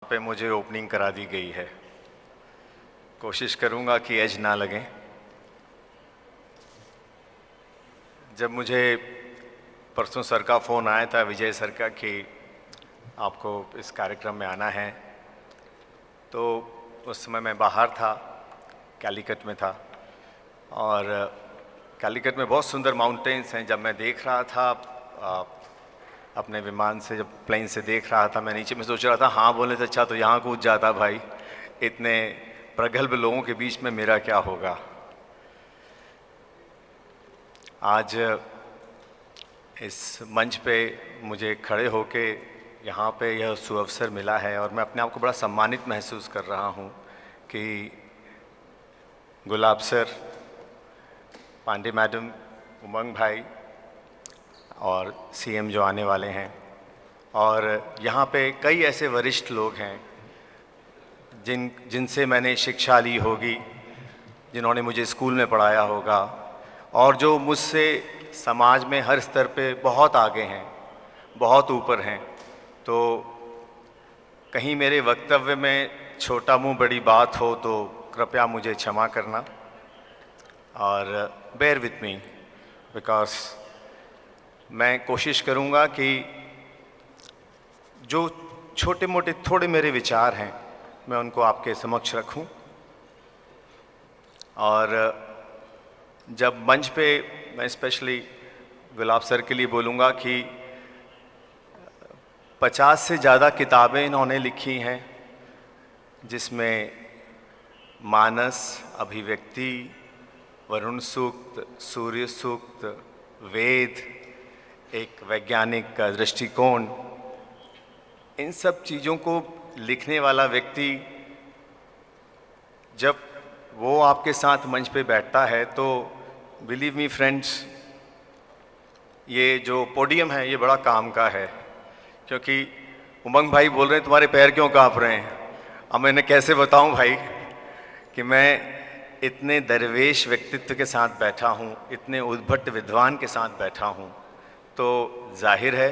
पे मुझे ओपनिंग करा दी गई है। कोशिश करूंगा कि एज ना लगे। जब मुझे परसों सर का फ़ोन आया था, विजय सर का, कि आपको इस कार्यक्रम में आना है, तो उस समय मैं बाहर था, कैलीकट में था। और कैलीकट में बहुत सुंदर माउंटेन्स हैं। जब मैं देख रहा था अपने विमान से, जब प्लेन से देख रहा था, मैं नीचे में सोच रहा था हाँ बोले तो अच्छा तो यहाँ कूद जाता भाई, इतने प्रगल्भ लोगों के बीच में मेरा क्या होगा। आज इस मंच पे मुझे खड़े होके यहाँ पे यह सुअवसर मिला है और मैं अपने आप को बड़ा सम्मानित महसूस कर रहा हूँ कि गुलाब सर, पांडे मैडम, उमंग भाई और सीएम जो आने वाले हैं, और यहाँ पे कई ऐसे वरिष्ठ लोग हैं जिनसे मैंने शिक्षा ली होगी, जिन्होंने मुझे स्कूल में पढ़ाया होगा और जो मुझसे समाज में हर स्तर पे बहुत आगे हैं, बहुत ऊपर हैं। तो कहीं मेरे वक्तव्य में छोटा मुंह बड़ी बात हो तो कृपया मुझे क्षमा करना और बेयर विथ मी, बिकॉज मैं कोशिश करूँगा कि जो छोटे मोटे थोड़े मेरे विचार हैं मैं उनको आपके समक्ष रखूं। और जब मंच पे मैं स्पेशली गुलाब सर के लिए बोलूँगा कि 50 से ज़्यादा किताबें इन्होंने लिखी हैं, जिसमें मानस, अभिव्यक्ति, वरुण सूक्त, सूर्य सूक्त, वेद, एक वैज्ञानिक का दृष्टिकोण, इन सब चीज़ों को लिखने वाला व्यक्ति जब वो आपके साथ मंच पे बैठता है तो बिलीव मी फ्रेंड्स, ये जो पोडियम है ये बड़ा काम का है। क्योंकि उमंग भाई बोल रहे हैं तुम्हारे पैर क्यों कांप रहे हैं, अब मैंने कैसे बताऊं भाई कि मैं इतने दरवेश व्यक्तित्व के साथ बैठा हूं, इतने उद्भट विद्वान के साथ बैठा हूं, तो जाहिर है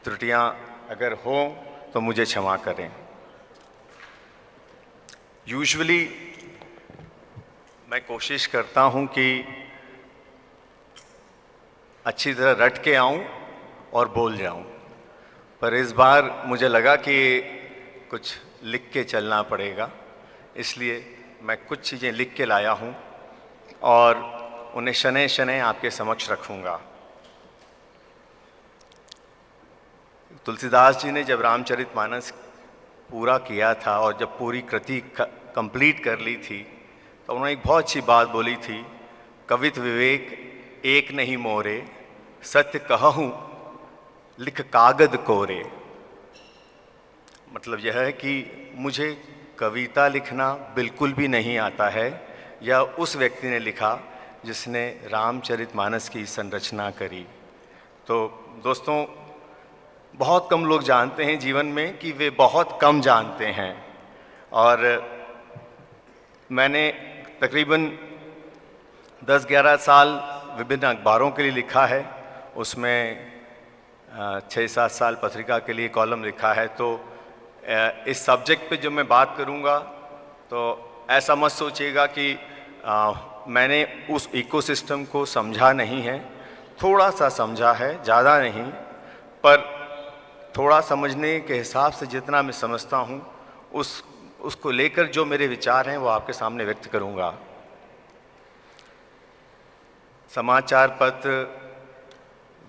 त्रुटियां अगर हों तो मुझे क्षमा करें। यूजुअली मैं कोशिश करता हूं कि अच्छी तरह रट के आऊं और बोल जाऊं, पर इस बार मुझे लगा कि कुछ लिख के चलना पड़ेगा, इसलिए मैं कुछ चीज़ें लिख के लाया हूं और उन्हें शनै शनै आपके समक्ष रखूंगा। तुलसीदास जी ने जब रामचरितमानस पूरा किया था और जब पूरी कृति कंप्लीट कर ली थी तो उन्होंने एक बहुत अच्छी बात बोली थी, कवित विवेक एक नहीं मोरे, सत्य कहूँ लिख कागद कोरे। मतलब यह है कि मुझे कविता लिखना बिल्कुल भी नहीं आता है, यह उस व्यक्ति ने लिखा जिसने रामचरितमानस की संरचना करी। तो दोस्तों, बहुत कम लोग जानते हैं जीवन में कि वे बहुत कम जानते हैं। और मैंने तकरीबन 10-11 साल विभिन्न अखबारों के लिए लिखा है, उसमें 6-7 साल पत्रिका के लिए कॉलम लिखा है। तो इस सब्जेक्ट पे जो मैं बात करूँगा तो ऐसा मत सोचिएगा कि मैंने उस इकोसिस्टम को समझा नहीं है, थोड़ा सा समझा है, ज़्यादा नहीं, पर थोड़ा समझने के हिसाब से जितना मैं समझता हूँ उसको लेकर जो मेरे विचार हैं वो आपके सामने व्यक्त करूँगा। समाचार पत्र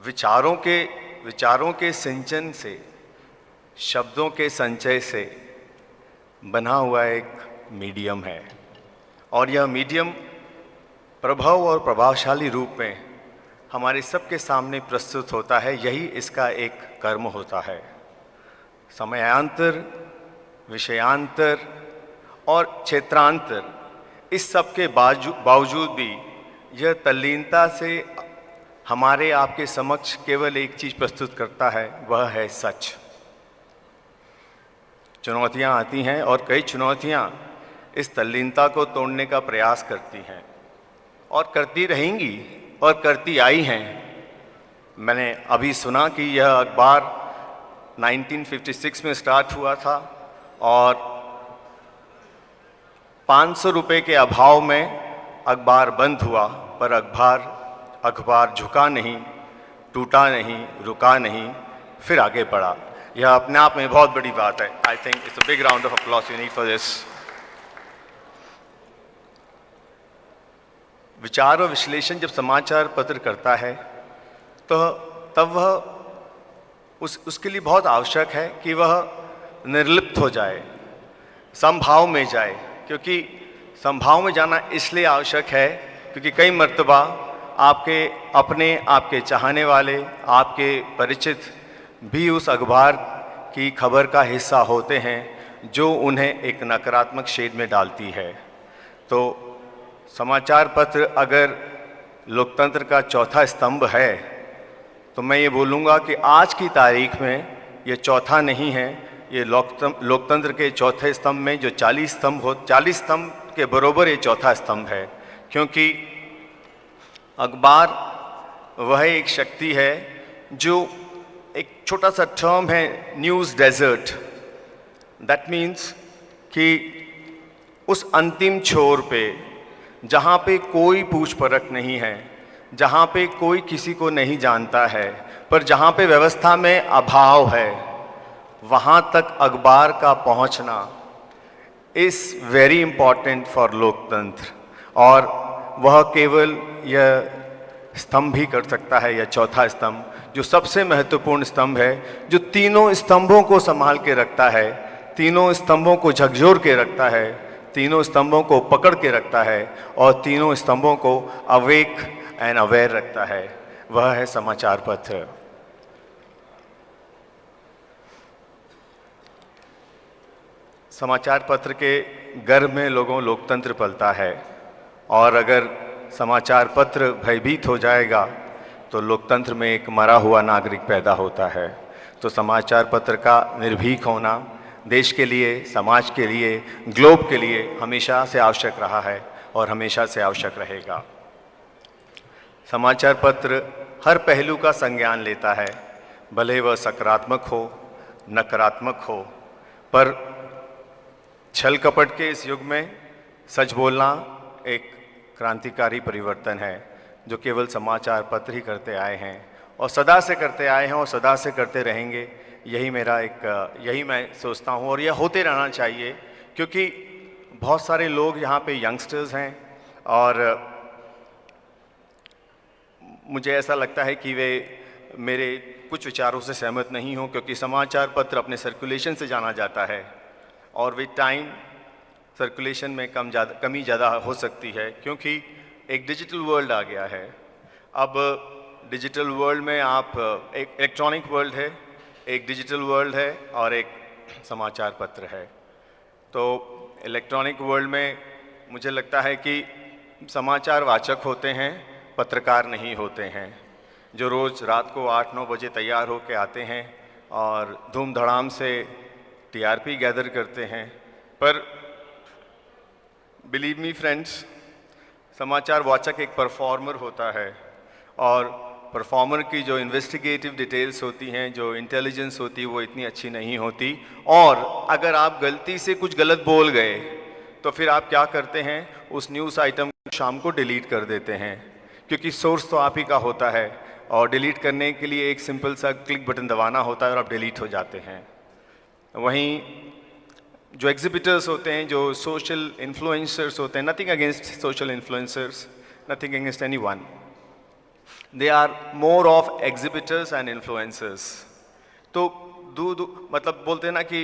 विचारों के सिंचन से, शब्दों के संचय से बना हुआ एक मीडियम है और यह मीडियम प्रभाव और प्रभावशाली रूप में हमारे सबके सामने प्रस्तुत होता है। यही इसका एक कर्म होता है। समयांतर, विषयांतर और क्षेत्रांतर, इस सब के बावजूद भी यह तल्लीनता से हमारे आपके समक्ष केवल एक चीज़ प्रस्तुत करता है, वह है सच। चुनौतियां आती हैं और कई चुनौतियां इस तल्लीनता को तोड़ने का प्रयास करती हैं और करती रहेंगी और करती आई हैं। मैंने अभी सुना कि यह अखबार 1956 में स्टार्ट हुआ था और 500 रुपये के अभाव में अखबार बंद हुआ, पर अखबार झुका नहीं, टूटा नहीं, रुका नहीं, फिर आगे बढ़ा। यह अपने आप में बहुत बड़ी बात है। I think it's a big round of applause you need for this. विचार और विश्लेषण जब समाचार पत्र करता है तो तब वह उसके लिए बहुत आवश्यक है कि वह निर्लिप्त हो जाए, समभाव में जाए। क्योंकि समभाव में जाना इसलिए आवश्यक है क्योंकि कई मर्तबा आपके अपने, आपके चाहने वाले, आपके परिचित भी उस अखबार की खबर का हिस्सा होते हैं जो उन्हें एक नकारात्मक शेड में डालती है। तो समाचार पत्र अगर लोकतंत्र का चौथा स्तंभ है तो मैं ये बोलूँगा कि आज की तारीख में ये चौथा नहीं है, ये लोकतंत्र के चौथे स्तंभ में जो 40 स्तंभ के बरोबर ये चौथा स्तंभ है। क्योंकि अखबार वह एक शक्ति है जो, एक छोटा सा टर्म है न्यूज़ डेजर्ट, दैट मीन्स कि उस अंतिम छोर पे जहाँ पे कोई पूछ परख नहीं है, जहाँ पे कोई किसी को नहीं जानता है, पर जहाँ पे व्यवस्था में अभाव है, वहाँ तक अखबार का पहुँचना इज़ वेरी इम्पॉर्टेंट फॉर लोकतंत्र। और वह केवल यह स्तंभ ही कर सकता है, यह चौथा स्तंभ जो सबसे महत्वपूर्ण स्तंभ है, जो तीनों स्तंभों को संभाल के रखता है, तीनों स्तंभों को झकझोर के रखता है, तीनों स्तंभों को पकड़ के रखता है और तीनों स्तंभों को अवेक एंड अवेयर रखता है। वह है समाचार पत्र। समाचार पत्र के गर्भ में लोकतंत्र पलता है, और अगर समाचार पत्र भयभीत हो जाएगा तो लोकतंत्र में एक मरा हुआ नागरिक पैदा होता है। तो समाचार पत्र का निर्भीक होना देश के लिए, समाज के लिए, ग्लोब के लिए हमेशा से आवश्यक रहा है और हमेशा से आवश्यक रहेगा। समाचार पत्र हर पहलू का संज्ञान लेता है, भले वह सकारात्मक हो, नकारात्मक हो, पर छल कपट के इस युग में सच बोलना एक क्रांतिकारी परिवर्तन है जो केवल समाचार पत्र ही करते आए हैं और सदा से करते आए हैं और सदा से करते रहेंगे। यही मैं सोचता हूँ और यह होते रहना चाहिए, क्योंकि बहुत सारे लोग यहाँ पे यंगस्टर्स हैं और मुझे ऐसा लगता है कि वे मेरे कुछ विचारों से सहमत नहीं हों, क्योंकि समाचार पत्र अपने सर्कुलेशन से जाना जाता है और विद टाइम सर्कुलेशन में कमी ज़्यादा हो सकती है, क्योंकि एक डिजिटल वर्ल्ड आ गया है। अब डिजिटल वर्ल्ड में आप, एक इलेक्ट्रॉनिक वर्ल्ड है, एक डिजिटल वर्ल्ड है और एक समाचार पत्र है। तो इलेक्ट्रॉनिक वर्ल्ड में मुझे लगता है कि समाचार वाचक होते हैं, पत्रकार नहीं होते हैं, जो रोज़ रात को 8-9 बजे तैयार होकर आते हैं और धूम-धड़ाम से टीआरपी गैदर करते हैं। पर बिलीव मी फ्रेंड्स, समाचार वाचक एक परफॉर्मर होता है और परफॉर्मर की जो इन्वेस्टिगेटिव डिटेल्स होती हैं, जो इंटेलिजेंस होती है, वो इतनी अच्छी नहीं होती। और अगर आप गलती से कुछ गलत बोल गए तो फिर आप क्या करते हैं, उस न्यूज़ आइटम को शाम को डिलीट कर देते हैं, क्योंकि सोर्स तो आप ही का होता है और डिलीट करने के लिए एक सिंपल सा क्लिक बटन दबाना होता है और आप डिलीट हो जाते हैं। वहीं जो एग्जिबिटर्स होते हैं, जो सोशल इन्फ्लुएंसर्स होते हैं, nothing against social influencers, nothing against anyone, they are more of exhibitors and influencers. तो मतलब बोलते हैं ना कि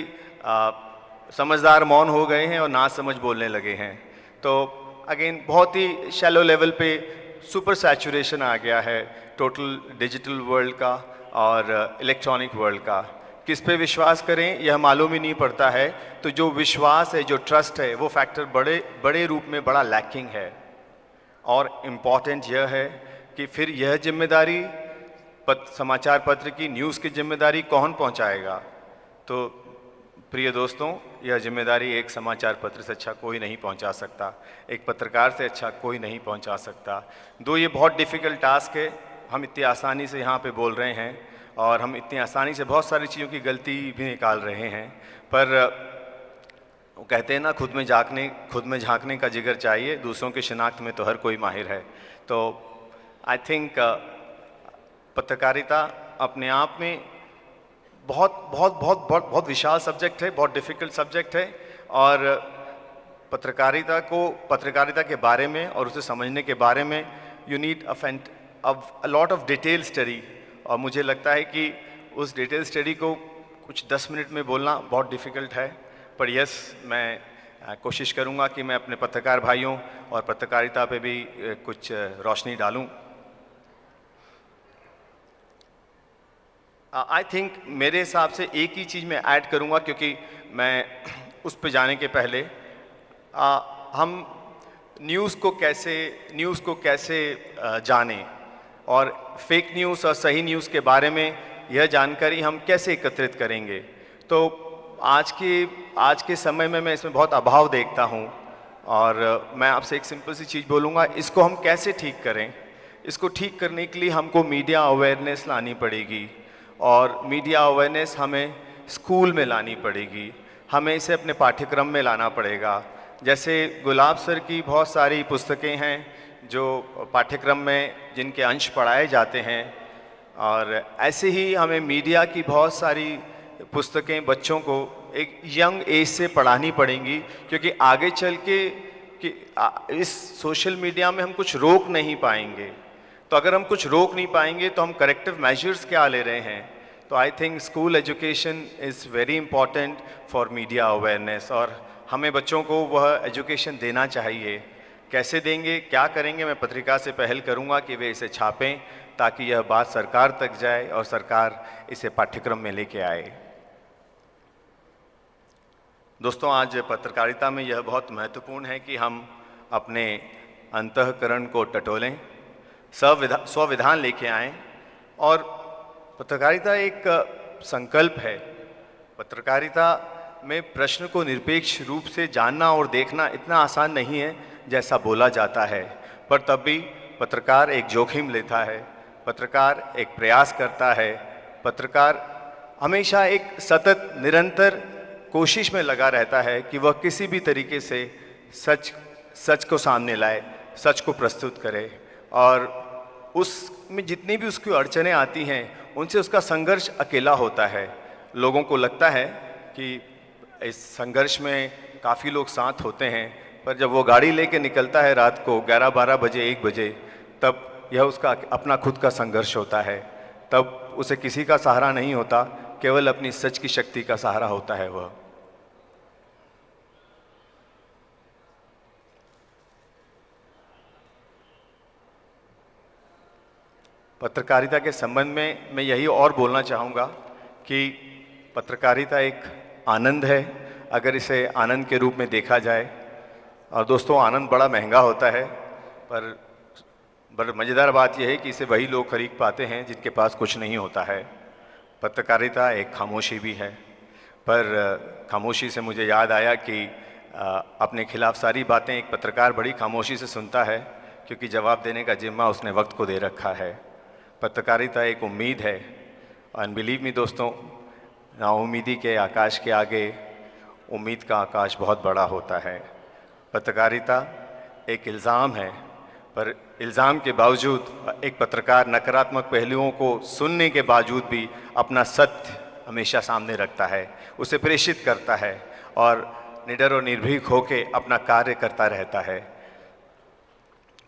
समझदार मौन हो गए हैं और ना समझ बोलने लगे हैं। तो अगेन बहुत ही शैलो लेवल पे सुपर सैचुरेशन आ गया है टोटल डिजिटल वर्ल्ड का और इलेक्ट्रॉनिक वर्ल्ड का। किस पे विश्वास करें यह मालूम ही नहीं पड़ता है। तो जो विश्वास है, जो ट्रस्ट है, वो फैक्टर बड़े रूप में बड़ा लैकिंग है। और इम्पॉर्टेंट यह है कि फिर यह जिम्मेदारी समाचार पत्र की, न्यूज़ की जिम्मेदारी कौन पहुंचाएगा? तो प्रिय दोस्तों, यह जिम्मेदारी एक समाचार पत्र से अच्छा कोई नहीं पहुंचा सकता, एक पत्रकार से अच्छा कोई नहीं पहुंचा सकता। ये बहुत डिफ़िकल्ट टास्क है। हम इतनी आसानी से यहाँ पे बोल रहे हैं और हम इतनी आसानी से बहुत सारी चीज़ों की गलती भी निकाल रहे हैं, पर वो कहते हैं ना, खुद में झांकने का जिगर चाहिए, दूसरों की शिनाख्त में तो हर कोई माहिर है। तो आई थिंक पत्रकारिता अपने आप में बहुत बहुत बहुत बहुत बहुत विशाल सब्जेक्ट है, बहुत डिफ़िकल्ट सब्जेक्ट है। और पत्रकारिता के बारे में और उसे समझने के बारे में you need a lot of detail study. और मुझे लगता है कि उस डिटेल स्टडी को कुछ 10 मिनट में बोलना बहुत डिफ़िकल्ट है। पर यस, मैं कोशिश करूंगा कि मैं अपने पत्रकार भाइयों और पत्रकारिता पे भी कुछ रोशनी डालूं। आई थिंक मेरे हिसाब से एक ही चीज़ मैं ऐड करूंगा, क्योंकि मैं उस पे जाने के पहले हम न्यूज़ को कैसे जानें और फेक न्यूज़ और सही न्यूज़ के बारे में यह जानकारी हम कैसे एकत्रित करेंगे। तो आज के समय में मैं इसमें बहुत अभाव देखता हूँ। और मैं आपसे एक सिंपल सी चीज़ बोलूँगा, इसको हम कैसे ठीक करें। इसको ठीक करने के लिए हमको मीडिया अवेयरनेस लानी पड़ेगी, और मीडिया अवेयरनेस हमें स्कूल में लानी पड़ेगी, हमें इसे अपने पाठ्यक्रम में लाना पड़ेगा। जैसे गुलाब सर की बहुत सारी पुस्तकें हैं जो पाठ्यक्रम में जिनके अंश पढ़ाए जाते हैं, और ऐसे ही हमें मीडिया की बहुत सारी पुस्तकें बच्चों को एक यंग एज से पढ़ानी पड़ेंगी, क्योंकि आगे चल के इस सोशल मीडिया में हम कुछ रोक नहीं पाएंगे। तो अगर हम कुछ रोक नहीं पाएंगे तो हम करेक्टिव मेजर्स क्या ले रहे हैं। तो I think school education is very important for media awareness, और हमें बच्चों को वह एजुकेशन देना चाहिए। कैसे देंगे, क्या करेंगे, मैं पत्रिका से पहल करूंगा कि वे इसे छापें, ताकि यह बात सरकार तक जाए और सरकार इसे पाठ्यक्रम में लेके आए। दोस्तों, आज पत्रकारिता में यह बहुत महत्वपूर्ण है कि हम अपने अंतःकरण को टटोलें, स्वविधान लेके आएं। और पत्रकारिता एक संकल्प है। पत्रकारिता में प्रश्न को निरपेक्ष रूप से जानना और देखना इतना आसान नहीं है जैसा बोला जाता है, पर तब भी पत्रकार एक जोखिम लेता है, पत्रकार एक प्रयास करता है, पत्रकार हमेशा एक सतत निरंतर कोशिश में लगा रहता है कि वह किसी भी तरीके से सच को सामने लाए, सच को प्रस्तुत करे। और उसमें जितनी भी उसकी अड़चनें आती हैं, उनसे उसका संघर्ष अकेला होता है। लोगों को लगता है कि इस संघर्ष में काफ़ी लोग साथ होते हैं, पर जब वो गाड़ी लेके निकलता है रात को 11-12 बजे 1 बजे, तब यह उसका अपना खुद का संघर्ष होता है। तब उसे किसी का सहारा नहीं होता, केवल अपनी सच की शक्ति का सहारा होता है वह। पत्रकारिता के संबंध में मैं यही और बोलना चाहूँगा कि पत्रकारिता एक आनंद है, अगर इसे आनंद के रूप में देखा जाए। और दोस्तों, आनंद बड़ा महंगा होता है, पर मज़ेदार बात यह है कि इसे वही लोग खरीद पाते हैं जिनके पास कुछ नहीं होता है। पत्रकारिता एक खामोशी भी है, पर खामोशी से मुझे याद आया कि अपने खिलाफ सारी बातें एक पत्रकार बड़ी खामोशी से सुनता है, क्योंकि जवाब देने का जिम्मा उसने वक्त को दे रखा है। पत्रकारिता एक उम्मीद है, एंड बिलीव मी दोस्तों, नाउम्मीदी के आकाश के आगे उम्मीद का आकाश बहुत बड़ा होता है। पत्रकारिता एक इल्ज़ाम है, पर इल्ज़ाम के बावजूद एक पत्रकार नकारात्मक पहलुओं को सुनने के बावजूद भी अपना सत्य हमेशा सामने रखता है, उसे प्रेषित करता है और निडर और निर्भीक होकर अपना कार्य करता रहता है।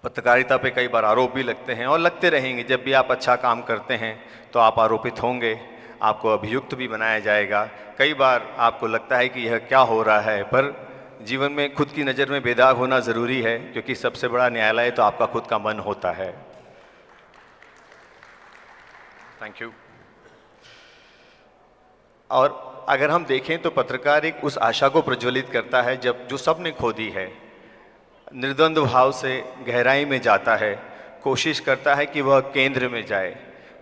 पत्रकारिता पे कई बार आरोप भी लगते हैं और लगते रहेंगे। जब भी आप अच्छा काम करते हैं तो आप आरोपित होंगे, आपको अभियुक्त भी बनाया जाएगा। कई बार आपको लगता है कि यह क्या हो रहा है, पर जीवन में खुद की नज़र में बेदाग होना ज़रूरी है, क्योंकि सबसे बड़ा न्यायालय तो आपका खुद का मन होता है। Thank you. और अगर हम देखें तो पत्रकार एक उस आशा को प्रज्वलित करता है जो सबने खो दी है। निर्द्वंद्व भाव से गहराई में जाता है, कोशिश करता है कि वह केंद्र में जाए,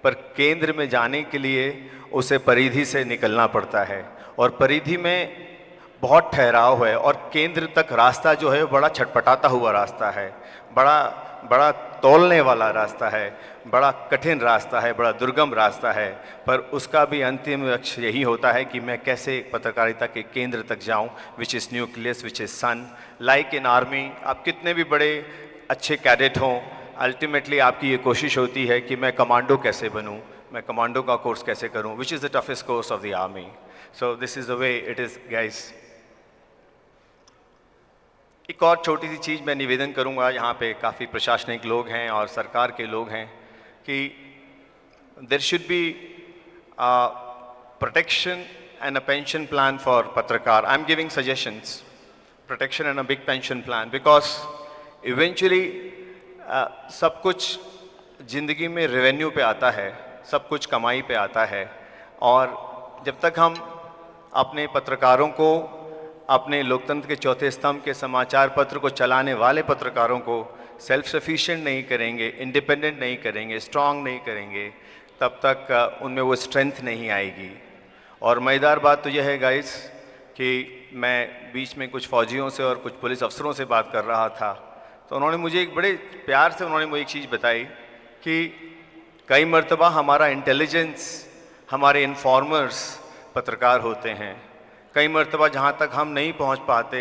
पर केंद्र में जाने के लिए उसे परिधि से निकलना पड़ता है। और परिधि में बहुत ठहराव है और केंद्र तक रास्ता जो है बड़ा छटपटाता हुआ रास्ता है, बड़ा बड़ा तौलने वाला रास्ता है, बड़ा कठिन रास्ता है, बड़ा दुर्गम रास्ता है, पर उसका भी अंतिम लक्ष्य यही होता है कि मैं कैसे पत्रकारिता के केंद्र तक जाऊं, which is nucleus, which is sun. Like in army, आप कितने भी बड़े अच्छे कैडेट हों, अल्टीमेटली आपकी ये कोशिश होती है कि मैं कमांडो कैसे बनूं, मैं कमांडो का कोर्स कैसे करूं, which is the toughest course of the army. So this is the way it is guys. एक और छोटी सी चीज़ मैं निवेदन करूंगा, यहाँ पे काफ़ी प्रशासनिक लोग हैं और सरकार के लोग हैं, कि there should be protection and a pension plan for पत्रकार। I am giving suggestions, protection and a big pension plan, because eventually सब कुछ ज़िंदगी में रेवेन्यू पे आता है, सब कुछ कमाई पे आता है, और जब तक हम अपने पत्रकारों को, अपने लोकतंत्र के चौथे स्तंभ के समाचार पत्र को चलाने वाले पत्रकारों को सेल्फ सफिशिएंट नहीं करेंगे, इंडिपेंडेंट नहीं करेंगे, स्ट्रांग नहीं करेंगे, तब तक उनमें वो स्ट्रेंथ नहीं आएगी। और मज़ेदार बात तो यह है गाइस कि मैं बीच में कुछ फौजियों से और कुछ पुलिस अफसरों से बात कर रहा था, तो उन्होंने मुझे एक बड़े प्यार से उन्होंने मुझे एक चीज़ बताई कि कई मर्तबा हमारा इंटेलिजेंस, हमारे इन्फॉर्मर्स पत्रकार होते हैं। कई मर्तबा जहाँ तक हम नहीं पहुँच पाते,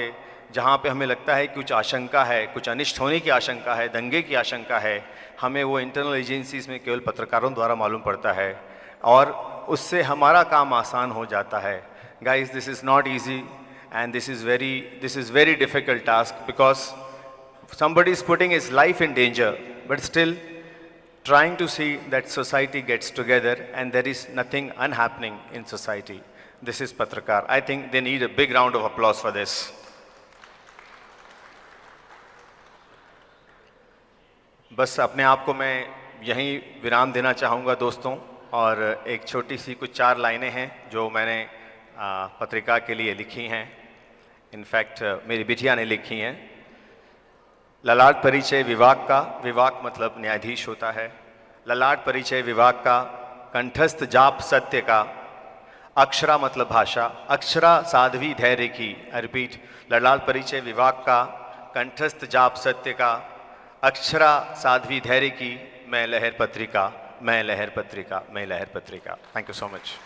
जहाँ पे हमें लगता है कि कुछ आशंका है, कुछ अनिष्ट होने की आशंका है, दंगे की आशंका है, हमें वो इंटरनल एजेंसीज़ में केवल पत्रकारों द्वारा मालूम पड़ता है और उससे हमारा काम आसान हो जाता है। Guys, this is not easy and this is very difficult task, because somebody is putting his life in danger, but still trying to see that society gets together and there is nothing unhappening in society. This is Patrakar. I think they need a big round of applause for this. बस अपने आप को मैं यहीं विराम देना चाहूँगा दोस्तों, और एक छोटी सी कुछ 4 लाइनें हैं जो मैंने पत्रिका के लिए लिखी हैं। इनफैक्ट मेरी बिटिया ने लिखी हैं। ललाट परिचय विभाग का, विभाग मतलब न्यायाधीश होता है, ललाट परिचय विभाग का, कंठस्थ जाप सत्य का, अक्षरा मतलब भाषा, अक्षरा साध्वी धैर्य की। आई रिपीट, ललाट परिचय विभाग का, कंठस्थ जाप सत्य का, अक्षरा साध्वी धैर्य की, मैं लहर पत्रिका, मैं लहर पत्रिका, मैं लहर पत्रिका। Thank you so much.